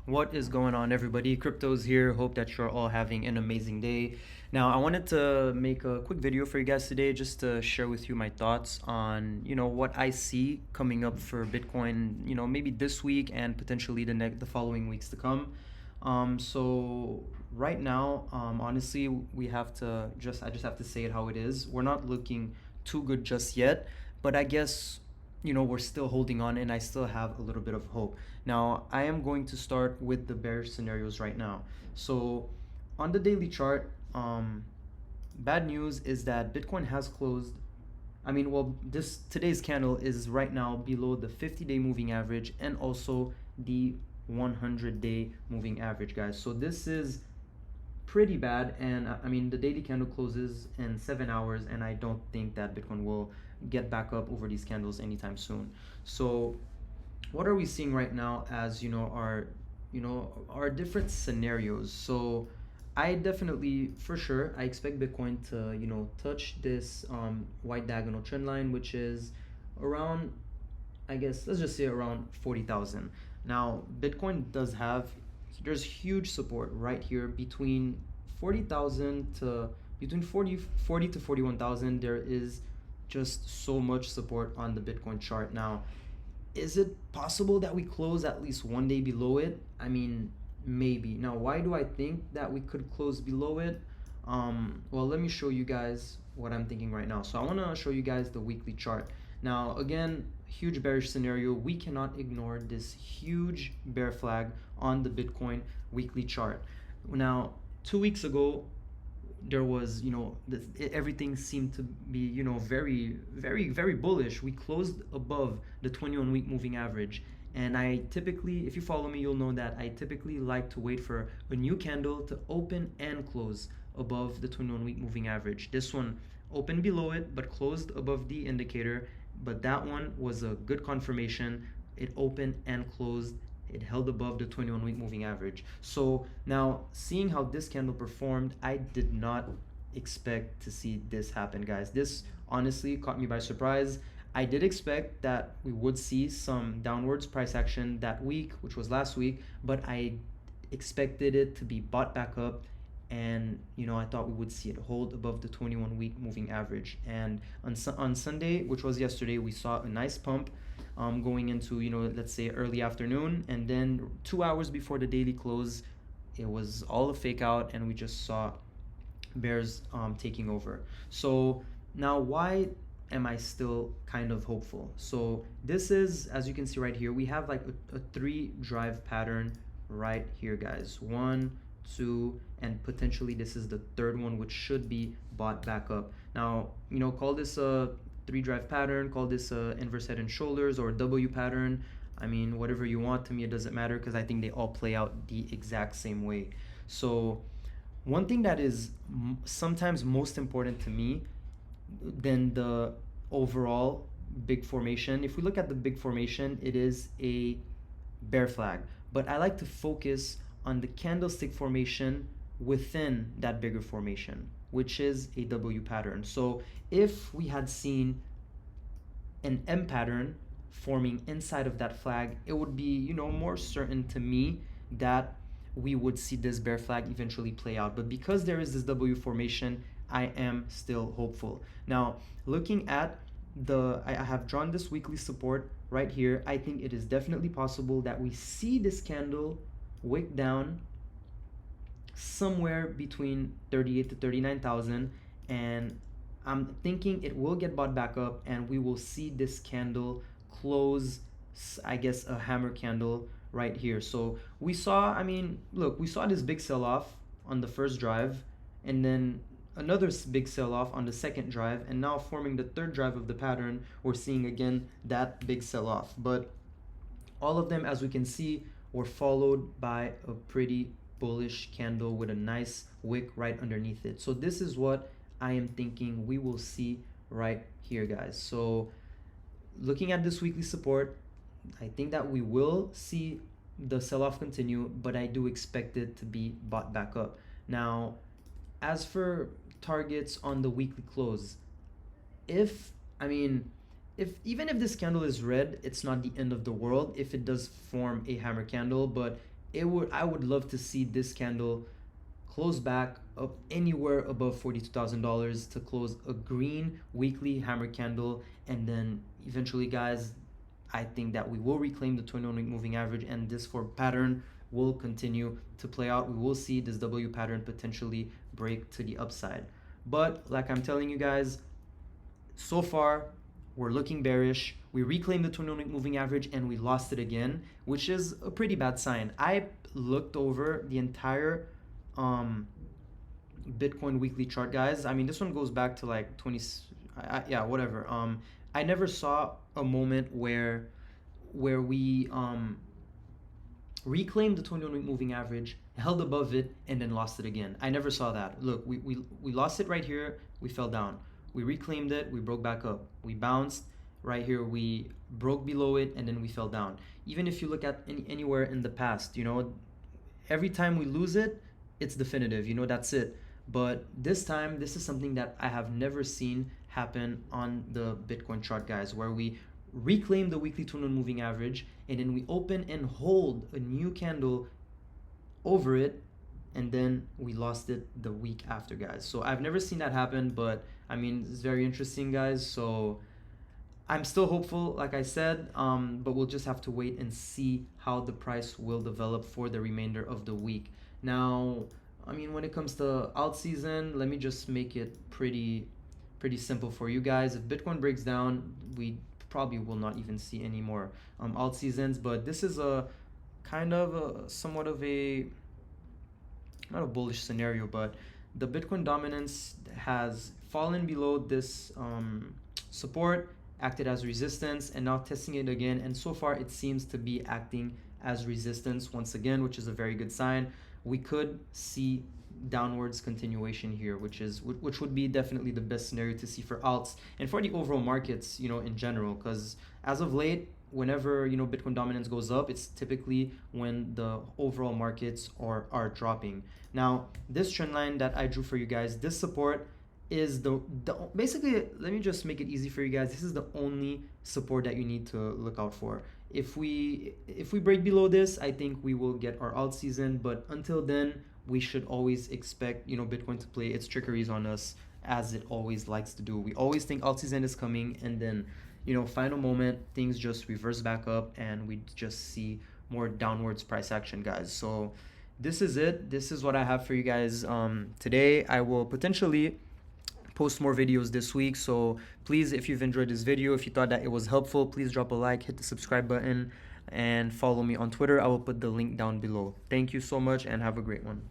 What is going on, everybody? Crypto's here. Hope that you're all having an amazing day. Now, I wanted to make a quick video for you guys today just to share with you my thoughts on, what I see coming up for Bitcoin, maybe this week and potentially the following weeks to come. So right now, honestly, I just have to say it how it is. We're not looking too good just yet, but I guess we're still holding on and I still have a little bit of hope. Now, I am going to start with the bearish scenarios right now. So, on the daily chart, bad news is that Bitcoin has closed. This today's candle is right now below the 50-day moving average and also the 100-day moving average, guys. So, this is pretty bad, and the daily candle closes in 7 hours, and I don't think that Bitcoin will get back up over these candles anytime soon. So what are we seeing right now as our different scenarios? So I definitely, for sure, I expect Bitcoin to touch this white diagonal trend line, which is around, I guess, let's just say around 40,000. Now Bitcoin does have, there's huge support right here between 40,000 to between 40 to 41,000. There is just so much support on the Bitcoin chart. Now, is it possible that we close at least one day below it? Maybe. Now, why do I think that we could close below it? Well, let me show you guys what I'm thinking right now. So I want to show you guys the weekly chart. Now, again, huge bearish scenario. We cannot ignore this huge bear flag on the Bitcoin weekly chart. Now, 2 weeks ago, there was, everything seemed to be, very, very, very bullish. We closed above the 21-week moving average. And I typically, if you follow me, you'll know that I typically like to wait for a new candle to open and close above the 21-week moving average. This one opened below it, but closed above the indicator. But that one was a good confirmation. It opened and closed, it held above the 21-week moving average. So now, seeing how this candle performed, I did not expect to see this happen, guys. This honestly caught me by surprise. I did expect that we would see some downwards price action that week, which was last week, but I expected it to be bought back up, and I thought we would see it hold above the 21-week moving average. And on Sunday, which was yesterday, we saw a nice pump going into, let's say early afternoon, and then 2 hours before the daily close, it was all a fake out, and we just saw bears taking over. So now, why am I still kind of hopeful? So this is, as you can see right here, we have like a three drive pattern right here, guys. One, two, and potentially this is the third one, which should be bought back up. Now, call this a three drive pattern, call this a inverse head and shoulders or W pattern. Whatever you want. To me, it doesn't matter, because I think they all play out the exact same way. So one thing that is sometimes most important to me than the overall big formation, if we look at the big formation, it is a bear flag. But I like to focus on the candlestick formation within that bigger formation, which is a W pattern. So if we had seen an M pattern forming inside of that flag, it would be, more certain to me that we would see this bear flag eventually play out. But because there is this W formation, I am still hopeful. Now, looking at I have drawn this weekly support right here. I think it is definitely possible that we see this candle wick down somewhere between 38 to 39,000, and I'm thinking it will get bought back up, and we will see this candle close, I guess, a hammer candle right here. So we saw, look, we saw this big sell off on the first drive, and then another big sell off on the second drive, and now forming the third drive of the pattern, we're seeing again that big sell off. But all of them, as we can see, were followed by a pretty bullish candle with a nice wick right underneath it. So this is what I am thinking we will see right here, guys. So looking at this weekly support, I think that we will see the sell-off continue, but I do expect it to be bought back up. Now, as for targets on the weekly close, if I mean if even if this candle is red, it's not the end of the world if it does form a hammer candle. But I would love to see this candle close back up anywhere above $42,000 to close a green weekly hammer candle. And then eventually, guys, I think that we will reclaim the 21-week moving average, and this for pattern will continue to play out. We will see this W pattern potentially break to the upside. But like I'm telling you guys, so far we're looking bearish. We reclaimed the 21-week moving average and we lost it again, which is a pretty bad sign. I looked over the entire Bitcoin weekly chart, guys. I mean, this one goes back to like 20, yeah, whatever. I never saw a moment where we reclaimed the 21-week moving average, held above it, and then lost it again. I never saw that. Look, we lost it right here. We fell down. We reclaimed it. We broke back up. We bounced right here. We broke below it, and then we fell down. Even if you look at anywhere in the past, you know, every time we lose it, it's definitive. You know, that's it. But this time, this is something that I have never seen happen on the Bitcoin chart, guys, where we reclaim the weekly 21 moving average and then we open and hold a new candle over it, and then we lost it the week after, guys. So I've never seen that happen, but I mean, it's very interesting, guys. So I'm still hopeful, like I said, but we'll just have to wait and see how the price will develop for the remainder of the week. Now, I mean, when it comes to alt season, let me just make it pretty simple for you guys. If Bitcoin breaks down, we probably will not even see any more alt seasons, but this is a kind of somewhat of a, not a bullish scenario, but the Bitcoin dominance has fallen below this support, acted as resistance, and now testing it again, and so far it seems to be acting as resistance once again, which is a very good sign. We could see downwards continuation here, which would be definitely the best scenario to see for alts and for the overall markets, you know, in general, because as of late, whenever, you know, Bitcoin dominance goes up, it's typically when the overall markets are dropping. Now, this trend line that I drew for you guys, this support is the basically, let me just make it easy for you guys. This is the only support that you need to look out for. If we break below this, I think we will get our alt season, but until then, we should always expect, you know, Bitcoin to play its trickeries on us, as it always likes to do. We always think alt season is coming, and then, you know, final moment, things just reverse back up and we just see more downwards price action, guys. So this is it. This is what I have for you guys today. I will potentially post more videos this week, so please, if you've enjoyed this video, if you thought that it was helpful, please drop a like, hit the subscribe button, and follow me on Twitter. I will put the link down below. Thank you so much and have a great one.